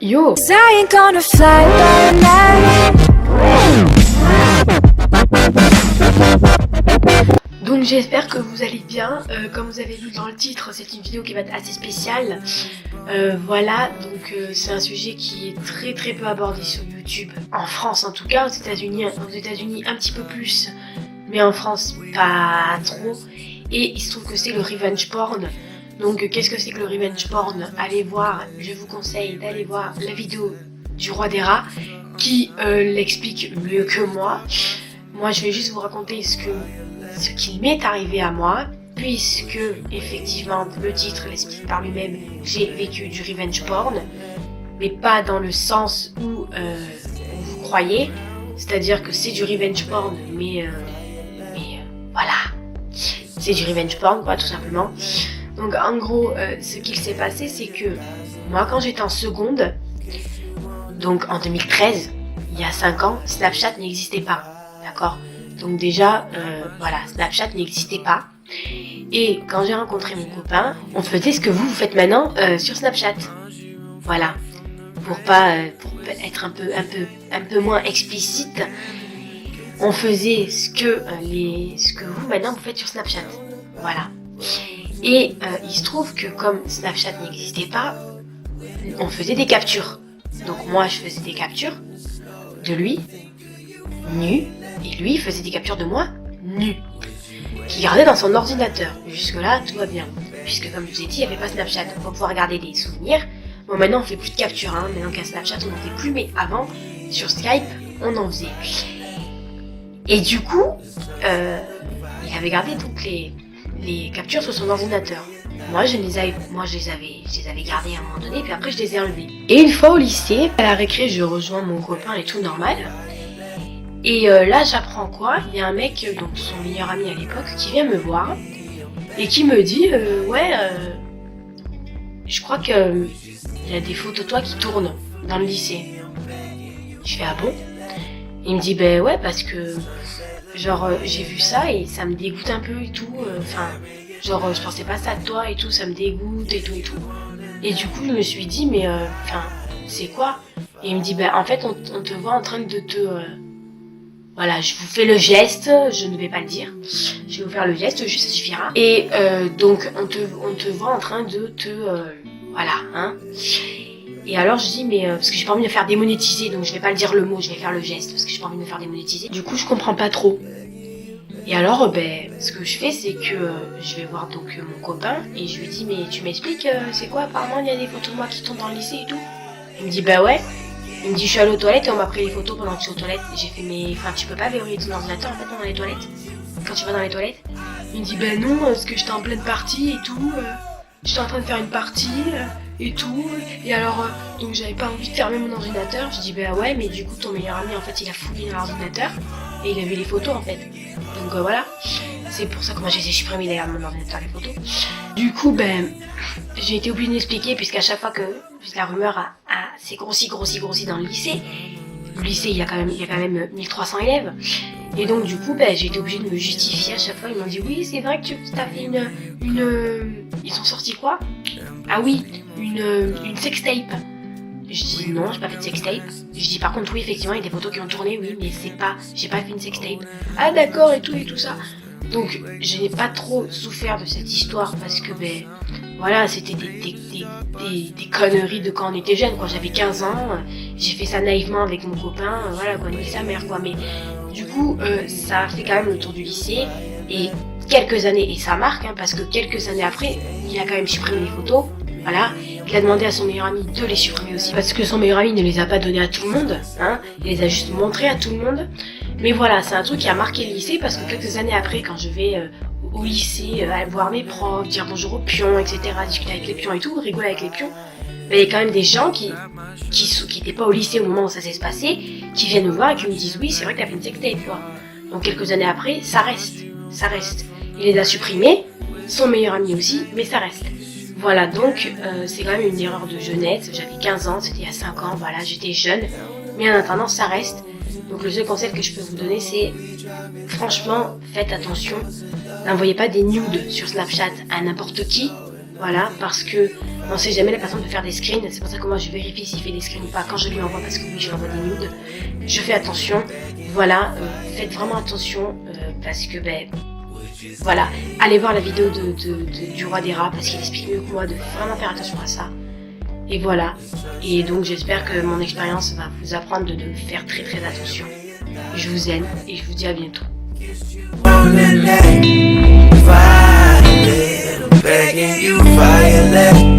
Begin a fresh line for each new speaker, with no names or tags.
Yo!
I ain't gonna fly by night.
Donc j'espère que vous allez bien. Comme vous avez vu dans le titre, c'est une vidéo qui va être assez spéciale. Voilà, donc c'est un sujet qui est très très peu abordé sur YouTube. En France en tout cas, aux États-Unis un petit peu plus, mais en France pas trop. Et il se trouve que c'est le revenge porn. Donc qu'est-ce que c'est que le revenge porn? Allez voir, je vous conseille d'aller voir la vidéo du roi des rats qui l'explique mieux que moi. Moi je vais juste vous raconter ce qui m'est arrivé à moi, puisque effectivement le titre l'explique par lui-même, j'ai vécu du revenge porn, mais pas dans le sens où vous croyez, c'est-à-dire que c'est du revenge porn, mais voilà, c'est du revenge porn quoi, tout simplement. Donc en gros, ce qu'il s'est passé, c'est que moi quand j'étais en seconde, donc en 2013, il y a 5 ans, Snapchat n'existait pas, d'accord? Donc déjà, voilà, Snapchat n'existait pas. Et quand j'ai rencontré mon copain, on faisait ce que vous faites maintenant sur Snapchat. Voilà, pour être un peu moins explicite, on faisait ce que vous maintenant vous faites sur Snapchat. Voilà. Et il se trouve que comme Snapchat n'existait pas, on faisait des captures. Donc moi je faisais des captures de lui, nu, et lui il faisait des captures de moi, nu, qu'il gardait dans son ordinateur. Jusque là tout va bien, puisque comme je vous ai dit, il n'y avait pas Snapchat, donc on va pouvoir garder des souvenirs. Bon maintenant on fait plus de captures, hein. Maintenant qu'à Snapchat on n'en fait plus, mais avant, sur Skype, on en faisait. Et du coup, il avait gardé donc les captures sur son ordinateur. Moi je les avais gardées à un moment donné, puis après je les ai enlevées. Et une fois au lycée, à la récré, je rejoins mon copain et tout normal. Et là j'apprends quoi? Il y a un mec, donc son meilleur ami à l'époque, qui vient me voir et qui me dit je crois que il y a des photos de toi qui tournent dans le lycée. Je fais ah bon? Il me dit ben ouais, parce que genre j'ai vu ça et ça me dégoûte un peu et tout, genre je pensais pas ça de toi et tout, ça me dégoûte et tout. Et du coup je me suis dit mais c'est quoi? Et il me dit ben en fait on te voit en train de te voilà, je vous fais le geste, je ne vais pas le dire, je vais vous faire le geste, juste ça suffira. Et donc on te voit en train de te voilà, hein. Et alors je dis mais parce que j'ai pas envie de me faire démonétiser, donc je vais pas le dire le mot, je vais faire le geste parce que j'ai pas envie de me faire démonétiser. Du coup je comprends pas trop. Et alors ce que je fais c'est que je vais voir donc mon copain et je lui dis mais tu m'expliques c'est quoi, apparemment il y a des photos de moi qui tombent dans le lycée et tout. Il me dit bah ouais. Il me dit je suis allée aux toilettes et on m'a pris les photos pendant que je suis aux toilettes. J'ai fait mais tu peux pas verrouiller ton ordinateur en fait dans les toilettes quand tu vas dans les toilettes. Il me dit ben non parce que j'étais en pleine partie et tout, j'étais en train de faire une partie et tout, et alors donc j'avais pas envie de fermer mon ordinateur. Je dis bah ouais mais du coup ton meilleur ami en fait il a fouillé dans l'ordinateur et il avait les photos en fait. Donc voilà, c'est pour ça que moi j'ai supprimé d'ailleurs de mon ordinateur les photos. Du coup j'ai été obligée d'expliquer puisqu'à chaque fois que la rumeur s'est grossi dans le lycée. Le lycée il y a quand même 1300 élèves. Et donc du coup j'ai été obligée de me justifier à chaque fois. Ils m'ont dit oui c'est vrai que tu as fait une ils ont sorti quoi? Ah oui, une sextape. Je dis non, j'ai pas fait de sextape. Je dis par contre oui effectivement il y a des photos qui ont tourné, oui mais j'ai pas fait une sextape. Ah d'accord et tout ça. Donc je n'ai pas trop souffert de cette histoire parce que voilà c'était des conneries de quand on était jeune, quand j'avais 15 ans, j'ai fait ça naïvement avec mon copain, voilà quoi, ni sa mère quoi, mais du coup ça a fait quand même le tour du lycée et quelques années, et ça marque parce que quelques années après il a quand même supprimé les photos, voilà, il a demandé à son meilleur ami de les supprimer aussi parce que son meilleur ami ne les a pas donnés à tout le monde, il les a juste montrés à tout le monde. Mais voilà, c'est un truc qui a marqué le lycée parce que quelques années après, quand je vais au lycée, aller voir mes profs, dire bonjour aux pions, etc., discuter avec les pions et tout, rigoler avec les pions, il y a quand même des gens qui étaient pas au lycée au moment où ça s'est passé, qui viennent me voir et qui me disent oui, c'est vrai que t'as fait une sextape, quoi. Donc quelques années après, ça reste. Il les a supprimés, son meilleur ami aussi, mais ça reste. Voilà, donc c'est quand même une erreur de jeunesse, j'avais 15 ans, c'était il y a 5 ans, voilà, j'étais jeune, mais en attendant, ça reste. Donc le seul conseil que je peux vous donner c'est, franchement, faites attention, n'envoyez pas des nudes sur Snapchat à n'importe qui, Voilà, parce que on sait jamais, la personne peut faire des screens. C'est pour ça que moi je vérifie s'il fait des screens ou pas quand je lui envoie, parce que oui, je lui envoie des nudes. Je fais attention. Voilà, faites vraiment attention parce que voilà, allez voir la vidéo du roi des rats parce qu'il explique mieux que moi de vraiment faire attention à ça. Et voilà. Et donc j'espère que mon expérience va vous apprendre de faire très très attention. Je vous aime et je vous dis à bientôt.
Begging you violate.